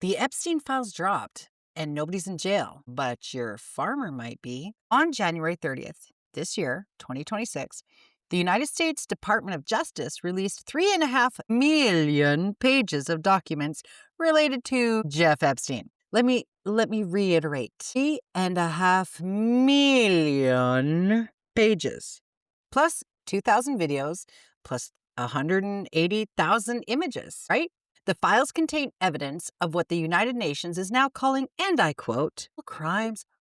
The Epstein files dropped and nobody's in jail, but your farmer might be. On January 30th, this year, 2026, the United States Department of Justice released 3.5 million pages of documents related to Jeff Epstein. Let me reiterate. 3.5 million pages, plus 2,000 videos, plus 180,000 images, right? The files contain evidence of what the United Nations is now calling, and I quote,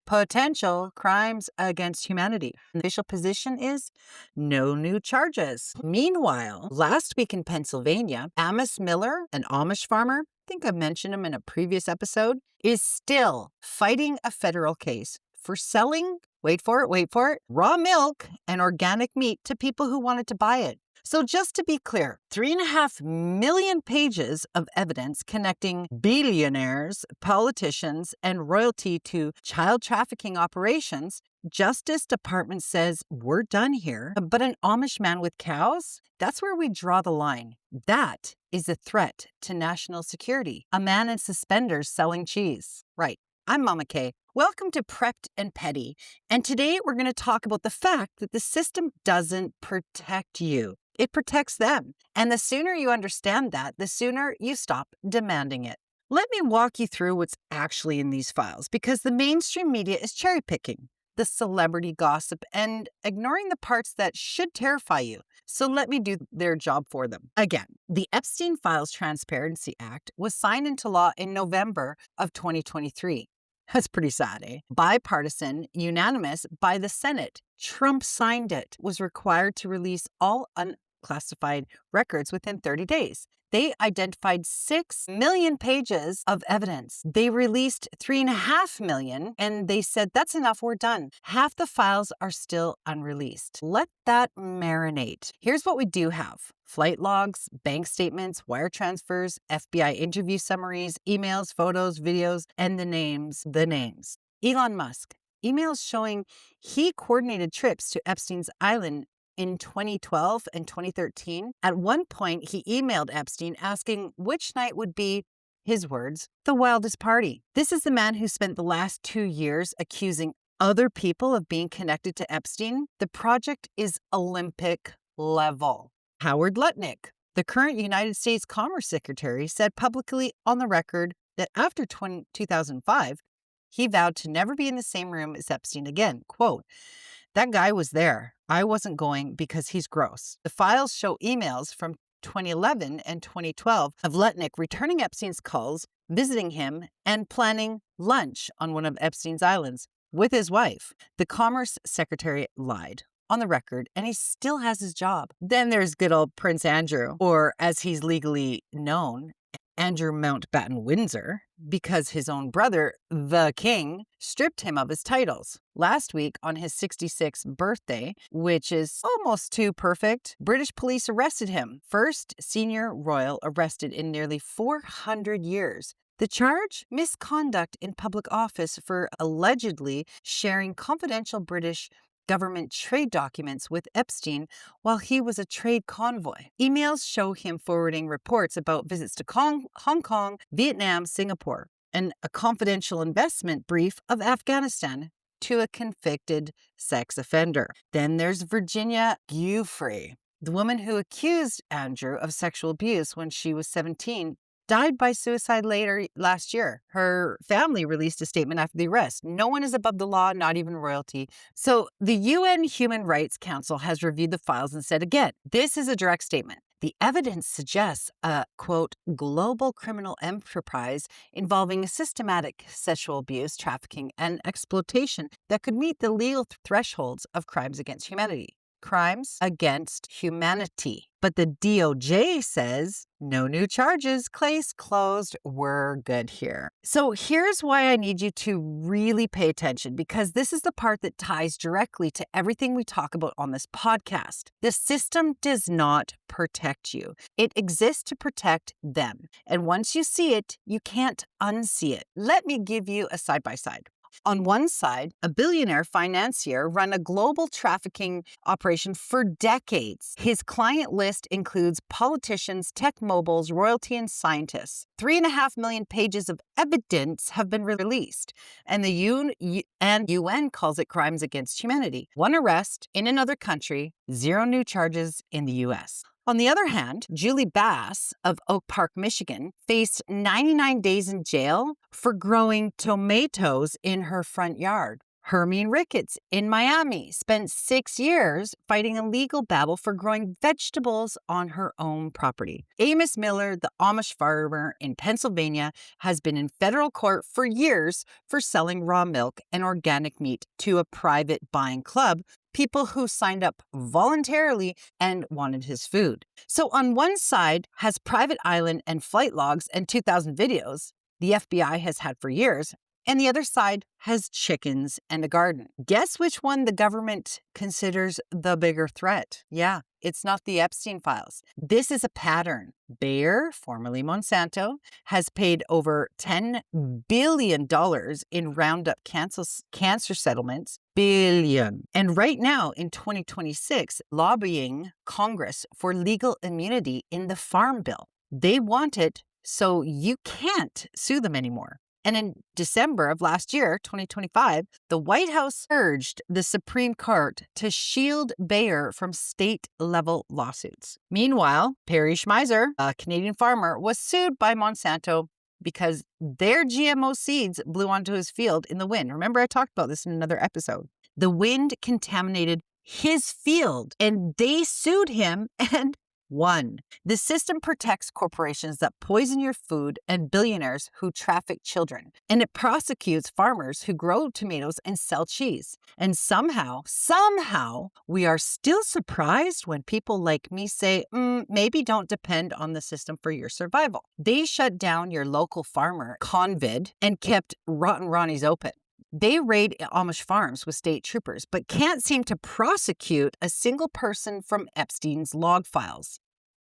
potential crimes against humanity. The official position is no new charges. Meanwhile, last week in Pennsylvania, Amos Miller, an Amish farmer, I think I mentioned him in a previous episode, is still fighting a federal case for selling, wait for it, raw milk and organic meat to people who wanted to buy it. So just to be clear, 3.5 million pages of evidence connecting billionaires, politicians, and royalty to child trafficking operations. Justice Department says we're done here. But an Amish man with cows? That's where we draw the line. That is a threat to national security. A man in suspenders selling cheese. Right. I'm Mama Kay. Welcome to Prepped and Petty. And today we're going to talk about the fact that the system doesn't protect you. It protects them. And the sooner you understand that, the sooner you stop demanding it. Let me walk you through what's actually in these files, because the mainstream media is cherry picking the celebrity gossip and ignoring the parts that should terrify you. So let me do their job for them. Again, the Epstein Files Transparency Act was signed into law in November of 2023. That's pretty sad, eh? Bipartisan, unanimous by the Senate. Trump signed it, was required to release all unclassified records within 30 days. They identified 6 million pages of evidence. They released 3.5 million, and they said, that's enough, we're done. Half the files are still unreleased. Let that marinate. Here's what we do have. Flight logs, bank statements, wire transfers, FBI interview summaries, emails, photos, videos, and the names. Elon Musk. Emails showing he coordinated trips to Epstein's island in 2012 and 2013. At one point, he emailed Epstein asking which night would be, his words, the wildest party. This is the man who spent the last 2 years accusing other people of being connected to Epstein. The project is Olympic level. Howard Lutnick, the current United States Commerce Secretary, said publicly on the record that after 2005, he vowed to never be in the same room as Epstein again. Quote, that guy was there. I wasn't going because he's gross. The files show emails from 2011 and 2012 of Lutnick returning Epstein's calls, visiting him, and planning lunch on one of Epstein's islands with his wife. The Commerce Secretary lied on the record, and he still has his job. Then there's good old Prince Andrew, or as he's legally known, Andrew Mountbatten Windsor, because his own brother, the king, stripped him of his titles. Last week, on his 66th birthday, which is almost too perfect, British police arrested him. First senior royal arrested in nearly 400 years. The charge? Misconduct in public office for allegedly sharing confidential British government trade documents with Epstein while he was a trade convoy. Emails show him forwarding reports about visits to Hong Kong, Vietnam, Singapore, and a confidential investment brief of Afghanistan to a convicted sex offender. Then there's Virginia Giuffre, the woman who accused Andrew of sexual abuse when she was 17, died by suicide later last year. Her family released a statement after the arrest. No one is above the law, not even royalty. So the UN Human Rights Council has reviewed the files and said again, this is a direct statement. The evidence suggests a, quote, global criminal enterprise involving systematic sexual abuse, trafficking, and exploitation that could meet the legal thresholds of crimes against humanity. Crimes against humanity. But the DOJ says no new charges, case closed, we're good here. So here's why I need you to really pay attention, because this is the part that ties directly to everything we talk about on this podcast. The system does not protect you. It exists to protect them. And once you see it, you can't unsee it. Let me give you a side-by-side. On one side, a billionaire financier ran a global trafficking operation for decades. His client list includes politicians, tech moguls, royalty, and scientists. 3.5 million pages of evidence have been released, and the UN calls it crimes against humanity. One arrest in another country, 0 new charges in the US. On the other hand, Julie Bass of Oak Park, Michigan, faced 99 days in jail for growing tomatoes in her front yard. Hermine Ricketts in Miami spent 6 years fighting a legal battle for growing vegetables on her own property. Amos Miller, the Amish farmer in Pennsylvania, has been in federal court for years for selling raw milk and organic meat to a private buying club, people who signed up voluntarily and wanted his food. So on one side has private island and flight logs and 2,000 videos the FBI has had for years, and the other side has chickens and a garden. Guess which one the government considers the bigger threat? Yeah, it's not the Epstein files. This is a pattern. Bayer, formerly Monsanto, has paid over $10 billion in Roundup cancer settlements. Billion. And right now in 2026, lobbying Congress for legal immunity in the Farm Bill. They want it so you can't sue them anymore. And in December of last year, 2025, the White House urged the Supreme Court to shield Bayer from state-level lawsuits. Meanwhile, Perry Schmeiser, a Canadian farmer, was sued by Monsanto because their GMO seeds blew onto his field in the wind. Remember, I talked about this in another episode. The wind contaminated his field, and they sued him and won. The system protects corporations that poison your food and billionaires who traffic children. And it prosecutes farmers who grow tomatoes and sell cheese. And somehow, we are still surprised when people like me say, maybe don't depend on the system for your survival. They shut down your local farmer, Convid, and kept Rotten Ronnie's open. They raid Amish farms with state troopers, but can't seem to prosecute a single person from Epstein's log files.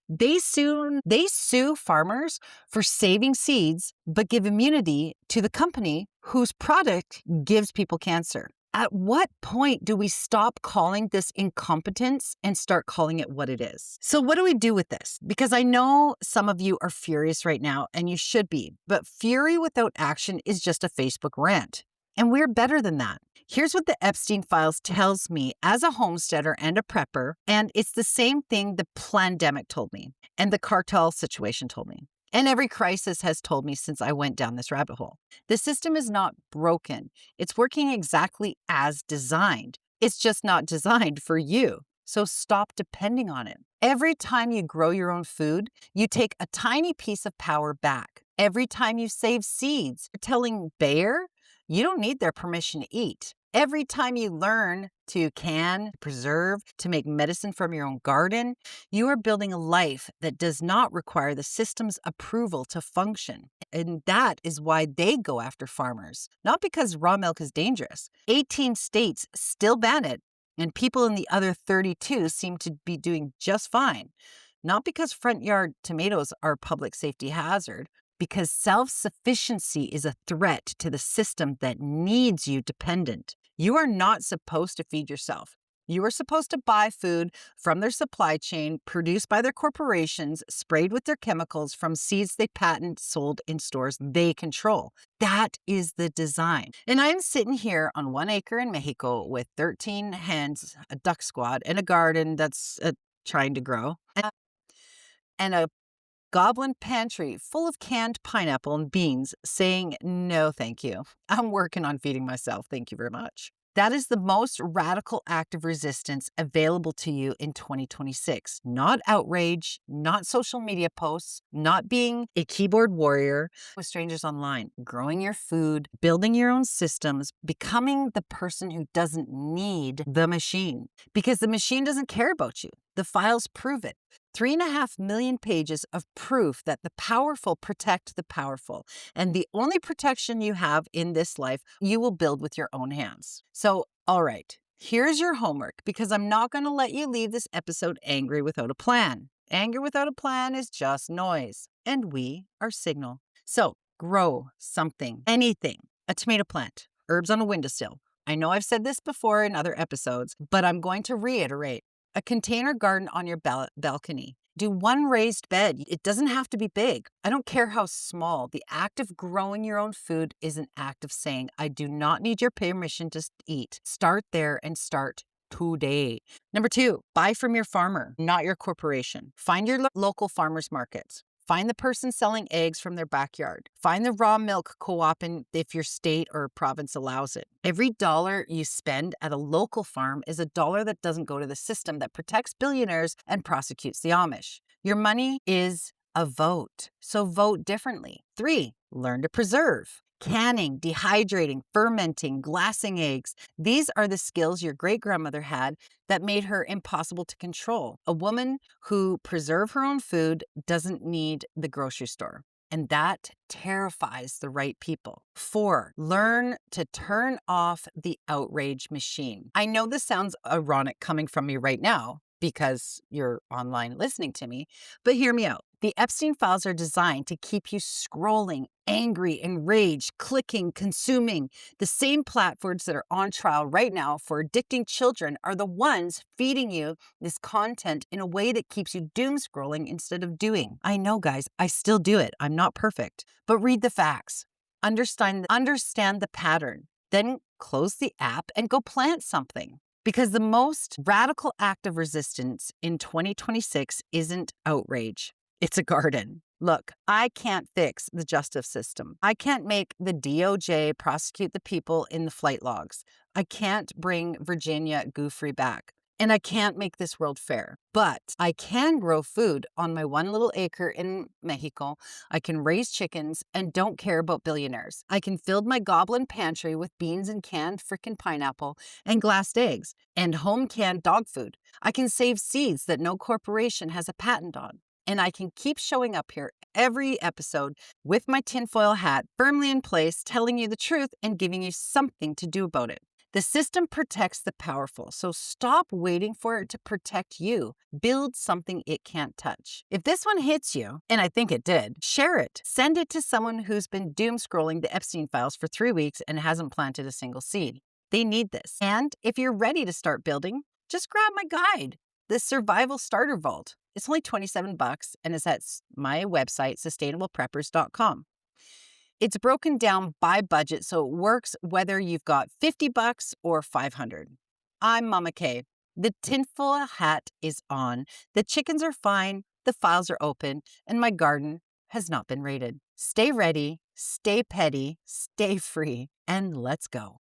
They sue farmers for saving seeds, but give immunity to the company whose product gives people cancer. At what point do we stop calling this incompetence and start calling it what it is? So what do we do with this? Because I know some of you are furious right now, and you should be, but fury without action is just a Facebook rant. And we're better than that. Here's what the Epstein files tells me as a homesteader and a prepper, and it's the same thing the plandemic told me and the cartel situation told me. And every crisis has told me since I went down this rabbit hole. The system is not broken. It's working exactly as designed. It's just not designed for you. So stop depending on it. Every time you grow your own food, you take a tiny piece of power back. Every time you save seeds, you're telling Bayer, you don't need their permission to eat. Every time you learn to can, preserve, to make medicine from your own garden, you are building a life that does not require the system's approval to function. And that is why they go after farmers, not because raw milk is dangerous. 18 states still ban it, and people in the other 32 seem to be doing just fine. Not because front yard tomatoes are a public safety hazard, because self-sufficiency is a threat to the system that needs you dependent. You are not supposed to feed yourself. You are supposed to buy food from their supply chain, produced by their corporations, sprayed with their chemicals from seeds they patent, sold in stores they control. That is the design. And I'm sitting here on 1 acre in Mexico with 13 hens, a duck squad, and a garden that's trying to grow, and a goblin pantry full of canned pineapple and beans, saying, no, thank you. I'm working on feeding myself. Thank you very much. That is the most radical act of resistance available to you in 2026. Not outrage, not social media posts, not being a keyboard warrior with strangers online. Growing your food, building your own systems, becoming the person who doesn't need the machine. Because the machine doesn't care about you. The files prove it. 3.5 million pages of proof that the powerful protect the powerful. And the only protection you have in this life, you will build with your own hands. So, all right, here's your homework, because I'm not going to let you leave this episode angry without a plan. Anger without a plan is just noise, and we are signal. So, grow something, anything. A tomato plant, herbs on a windowsill. I know I've said this before in other episodes, but I'm going to reiterate. A container garden on your balcony. Do one raised bed. It doesn't have to be big. I don't care how small. The act of growing your own food is an act of saying, I do not need your permission to eat. Start there and start today. Number 2, buy from your farmer, not your corporation. Find your local farmers markets. Find the person selling eggs from their backyard. Find the raw milk co-op if your state or province allows it. Every dollar you spend at a local farm is a dollar that doesn't go to the system that protects billionaires and prosecutes the Amish. Your money is a vote, so vote differently. 3, learn to preserve. Canning, dehydrating, fermenting, glassing eggs. These are the skills your great-grandmother had that made her impossible to control. A woman who preserves her own food doesn't need the grocery store. And that terrifies the right people. 4, learn to turn off the outrage machine. I know this sounds ironic coming from me right now because you're online listening to me, but hear me out. The Epstein files are designed to keep you scrolling, angry, enraged, clicking, consuming. The same platforms that are on trial right now for addicting children are the ones feeding you this content in a way that keeps you doom scrolling instead of doing. I know, guys, I still do it. I'm not perfect, but read the facts. Understand the pattern. Then close the app and go plant something. Because the most radical act of resistance in 2026 isn't outrage. It's a garden. Look, I can't fix the justice system. I can't make the DOJ prosecute the people in the flight logs. I can't bring Virginia Giuffre back. And I can't make this world fair. But I can grow food on my one little acre in Mexico. I can raise chickens and don't care about billionaires. I can fill my goblin pantry with beans and canned frickin' pineapple and glassed eggs and home canned dog food. I can save seeds that no corporation has a patent on. And I can keep showing up here every episode with my tinfoil hat firmly in place, telling you the truth and giving you something to do about it. The system protects the powerful, so stop waiting for it to protect you. Build something it can't touch. If this one hits you, and I think it did, share it. Send it to someone who's been doom scrolling the Epstein files for 3 weeks and hasn't planted a single seed. They need this. And if you're ready to start building, just grab my guide, the Survival Starter Vault. It's only $27 and it's at my website, sustainablepreppers.com. It's broken down by budget, so it works whether you've got $50 or $500. I'm Mama Kay. The tinfoil hat is on. The chickens are fine. The files are open, and my garden has not been raided. Stay ready, stay petty, stay free, and let's go.